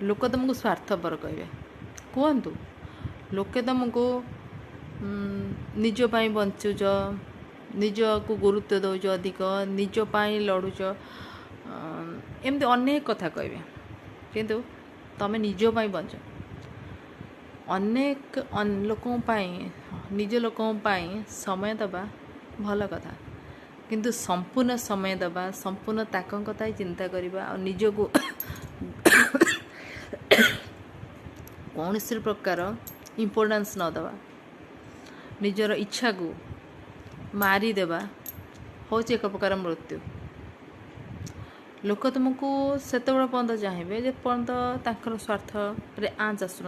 लोक तुमको स्वार्थपर कहे कहतु लोके तुमको निज पाई बंचुच निज को गुरुत्व दौच अधिक निज पाई लड़ुच एमती अनेक कथा कहे किंतु तमें निज पाई बंच अनेक लोकों पाई निज लोकों पाई समय दबा भल कथा किंतु संपूर्ण समय दबा संपूर्ण ताकं कथा चिंता करवा और निज को कौन सी प्रकार इम्पोर्टेंस न दबा निजर इच्छा को मारिदेवा हूँ एक प्रकार मृत्यु लोक तुमको से पर्यंत चाहिए जे पर्यंत स्वार्थ रे आँच आसु न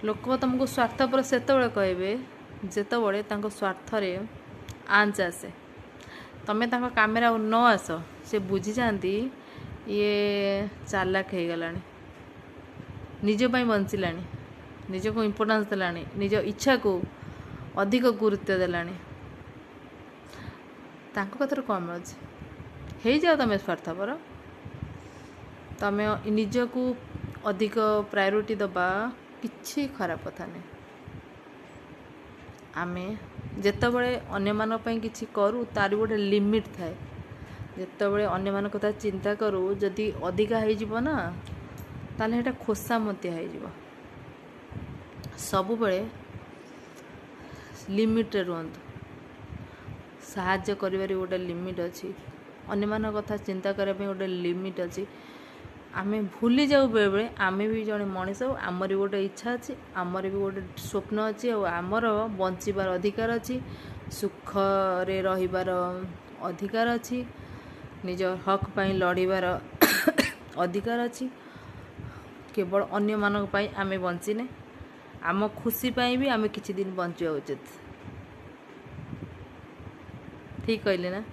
लोक तुमको स्वार्थ पर से कहे जितेबले स्वार्थ रे आँच आसे तमें कैमेरा न आस से बुझी जाती ये चालाक हो गला निज पाई बंचिला निज को इम्पोर्टेंस देला निज इच्छा को अधिक गुरुत्व देला कथर कम मिलूँ हो जाओ तुम स्वार्थपर तुम निज को अधिक प्रायोरिटी दबा किछि खराब कथा नहीं आमे जेतेबळे अन्य मान पई किछि करू तार गोटे लिमिट थाए जेतेबळे अन्य मान कथा चिंता करू जदि अधिका हो जीव ना ताले हेटा खोसामतिया हो जीव सबुबळे लिमिट रे रुहंतु साहाय्य करिवारी गोटे लिमिट अछि अन्य मान कथा चिंता करबे गोटे लिमिट अछि आमे भूली जाऊ बेले बेले आमे भी जड़े मनीष आमर भी गोटे इच्छा अच्छी आमर भी गोटे स्वप्न अच्छी और आमर बंचार अधिकार अच्छी सुख रे रहिबार अधिकार अच्छी निज हक पाई लड़ीबार अधिकार अच्छी केवल अन्य मानक पाई आमे बंचिने आम खुशी पाई भी आमे किछि दिन बंचिया उचित ठीक कहले ना।